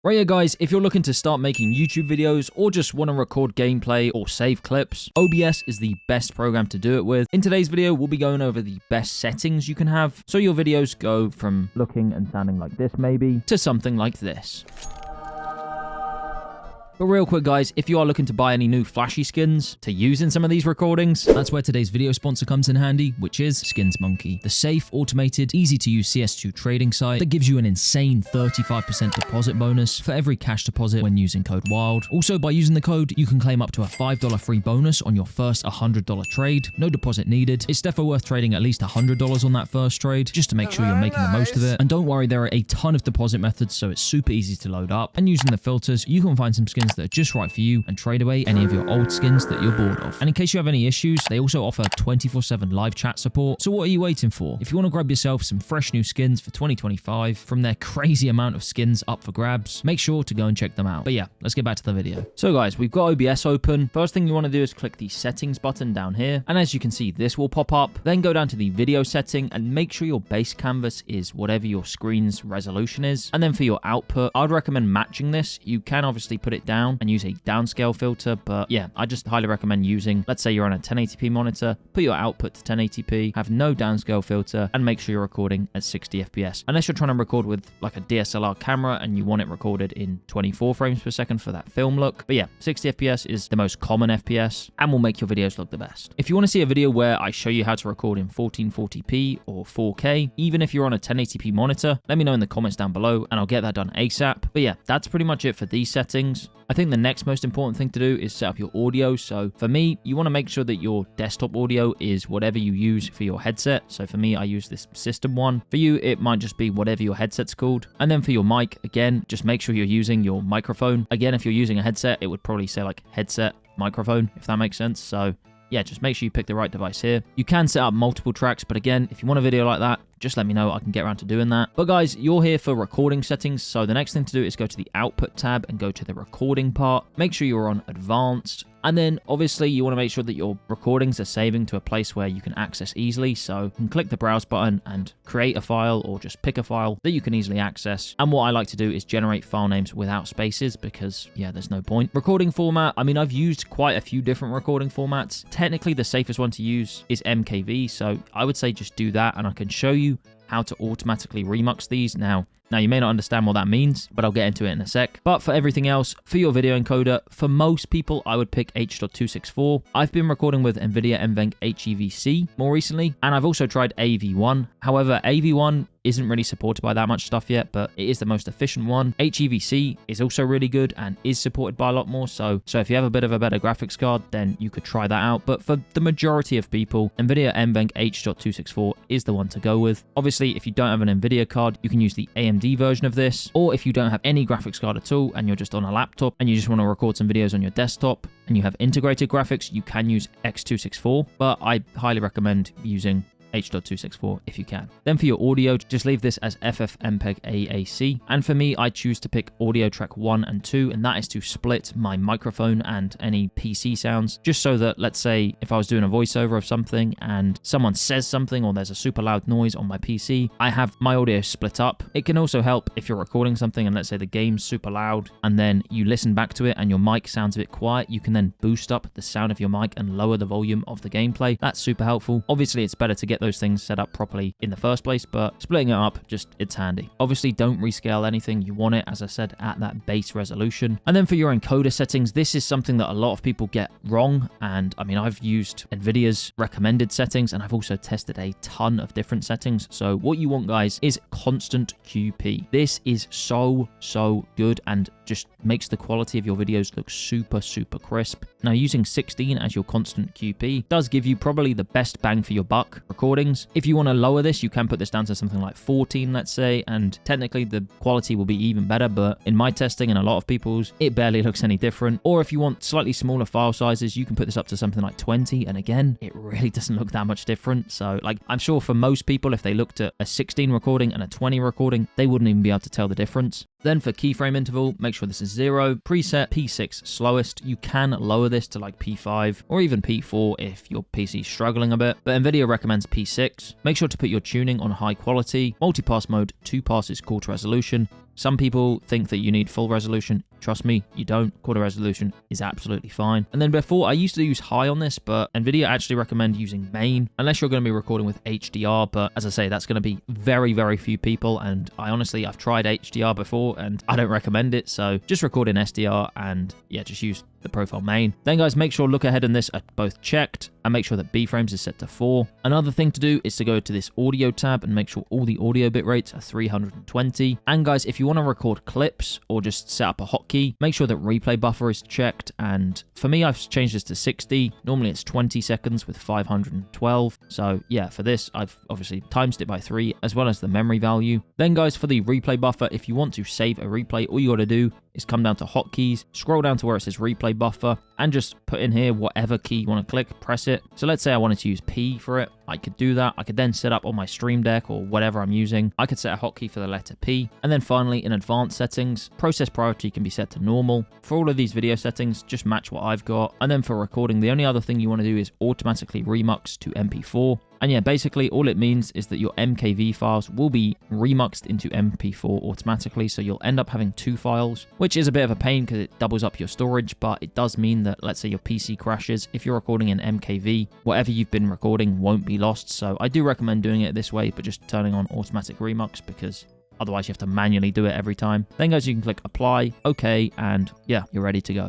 Right here guys, if you're looking to start making YouTube videos or just want to record gameplay or save clips, OBS is the best program to do it with. In today's video, we'll be going over the best settings you can have so your videos go from looking and sounding like this maybe to something like this. But real quick guys, if you are looking to buy any new flashy skins to use in some of these recordings, that's where today's video sponsor comes in handy, which is Skins Monkey, the safe, automated, easy to use CS2 trading site that gives you an insane 35% deposit bonus for every cash deposit when using code WILD. Also, by using the code, you can claim up to a $5 free bonus on your first $100 trade, no deposit needed. It's definitely worth trading at least $100 on that first trade, just to make sure you're making the most of it. And don't worry, there are a ton of deposit methods, so it's super easy to load up. And using the filters, you can find some skins that are just right for you and trade away any of your old skins that you're bored of. And in case you have any issues, they also offer 24/7 live chat support. So what are you waiting for? If you want to grab yourself some fresh new skins for 2025 from their crazy amount of skins up for grabs, make sure to go and check them out. But yeah, let's get back to the video. So guys, we've got OBS open. First thing you want to do is click the settings button down here. And as you can see, this will pop up. Then go down to the video setting and make sure your base canvas is whatever your screen's resolution is. And then for your output, I would recommend matching this. You can obviously put it down and use a downscale filter, but yeah, I just highly recommend using, let's say you're on a 1080p monitor, put your output to 1080p, have no downscale filter, and make sure you're recording at 60 FPS. Unless you're trying to record with like a DSLR camera and you want it recorded in 24 frames per second for that film look. But yeah, 60 FPS is the most common FPS and will make your videos look the best. If you want to see a video where I show you how to record in 1440p or 4K, even if you're on a 1080p monitor, let me know in the comments down below and I'll get that done ASAP. But yeah, that's pretty much it for these settings. I think the next most important thing to do is set up your audio. So for me, you want to make sure that your desktop audio is whatever you use for your headset. So for me, I use this system one. For you, it might just be whatever your headset's called. And then for your mic, again, just make sure you're using your microphone. Again, if you're using a headset, it would probably say like headset microphone, if that makes sense. So yeah, just make sure you pick the right device here. You can set up multiple tracks, but again, if you want a video like that, just let me know. I can get around to doing that. But guys, you're here for recording settings. So the next thing to do is go to the output tab and go to the recording part. Make sure you're on advanced. And then obviously you want to make sure that your recordings are saving to a place where you can access easily. So you can click the browse button and create a file or just pick a file that you can easily access. And what I like to do is generate file names without spaces because yeah, there's no point. Recording format. I mean, I've used quite a few different recording formats. Technically the safest one to use is MKV. So I would say just do that and I can show you how to automatically remux these. Now you may not understand what that means, but I'll get into it in a sec. But for everything else, for your video encoder, for most people, I would pick H.264. I've been recording with NVIDIA NVENC HEVC more recently, and I've also tried AV1. However, AV1 isn't really supported by that much stuff yet, but it is the most efficient one. HEVC is also really good and is supported by a lot more. So if you have a bit of a better graphics card, then you could try that out. But for the majority of people, NVIDIA NVENC H.264 is the one to go with. Obviously, if you don't have an NVIDIA card, you can use the AMD version of this, or if you don't have any graphics card at all and you're just on a laptop and you just want to record some videos on your desktop and you have integrated graphics, you can use X264, but I highly recommend using H.264 if you can. Then for your audio, just leave this as FFmpeg AAC. And for me, I choose to pick audio track 1 and 2, and that is to split my microphone and any PC sounds, just so that, let's say, if I was doing a voiceover of something and someone says something or there's a super loud noise on my PC, I have my audio split up. It can also help if you're recording something and let's say the game's super loud and then you listen back to it and your mic sounds a bit quiet, you can then boost up the sound of your mic and lower the volume of the gameplay. That's super helpful. Obviously, it's better to get those things set up properly in the first place, but splitting it up, it's handy. Obviously, don't rescale anything. You want it, as I said, at that base resolution. And then for your encoder settings, this is something that a lot of people get wrong. And I mean, I've used NVIDIA's recommended settings and I've also tested a ton of different settings. So what you want, guys, is constant QP. This is so good and just makes the quality of your videos look super crisp. Now, using 16 as your constant QP does give you probably the best bang for your buck recordings. If you want to lower this, you can put this down to something like 14, let's say, and technically the quality will be even better, but in my testing and a lot of people's, it barely looks any different. Or if you want slightly smaller file sizes, you can put this up to something like 20, and again, it really doesn't look that much different. So like, I'm sure for most people, if they looked at a 16 recording and a 20 recording, they wouldn't even be able to tell the difference. Then for keyframe interval, make sure this is 0. Preset P6 slowest. You can lower this to like P5 or even P4 if your PC is struggling a bit, but NVIDIA recommends P6. Make sure to put your tuning on high quality. Multipass mode, 2 passes quarter resolution. Some people think that you need full resolution. Trust me, you don't. Quarter resolution is absolutely fine. And then before, I used to use high on this, but NVIDIA actually recommend using main, unless you're going to be recording with HDR. But as I say, that's going to be very, very few people. And I've tried HDR before and I don't recommend it. So just record in SDR and yeah, just use the profile main. Then guys, make sure look ahead and this are both checked and make sure that B frames is set to 4. Another thing to do is to go to this audio tab and make sure all the audio bit rates are 320. And guys, if you want to record clips or just set up a hotkey, make sure that replay buffer is checked. And for me, I've changed this to 60. Normally it's 20 seconds with 512. So yeah, for this, I've obviously times it by 3 as well as the memory value. Then guys, for the replay buffer, if you want to save a replay, all you got to do is come down to hotkeys, scroll down to where it says replay buffer, and just put in here whatever key you want to click, press it. So let's say I wanted to use P for it. I could do that. I could then set up on my Stream Deck or whatever I'm using. I could set a hotkey for the letter P. And then finally, in advanced settings, process priority can be set to normal. For all of these video settings, just match what I've got. And then for recording, the only other thing you want to do is automatically remux to MP4. And yeah, basically all it means is that your MKV files will be remuxed into MP4 automatically. So you'll end up having 2 files, which is a bit of a pain because it doubles up your storage, but it does mean that let's say your PC crashes, if you're recording in MKV, whatever you've been recording won't be lost. So I do recommend doing it this way, but just turning on automatic remux because otherwise you have to manually do it every time. Then guys, you can click apply, okay, and yeah, you're ready to go.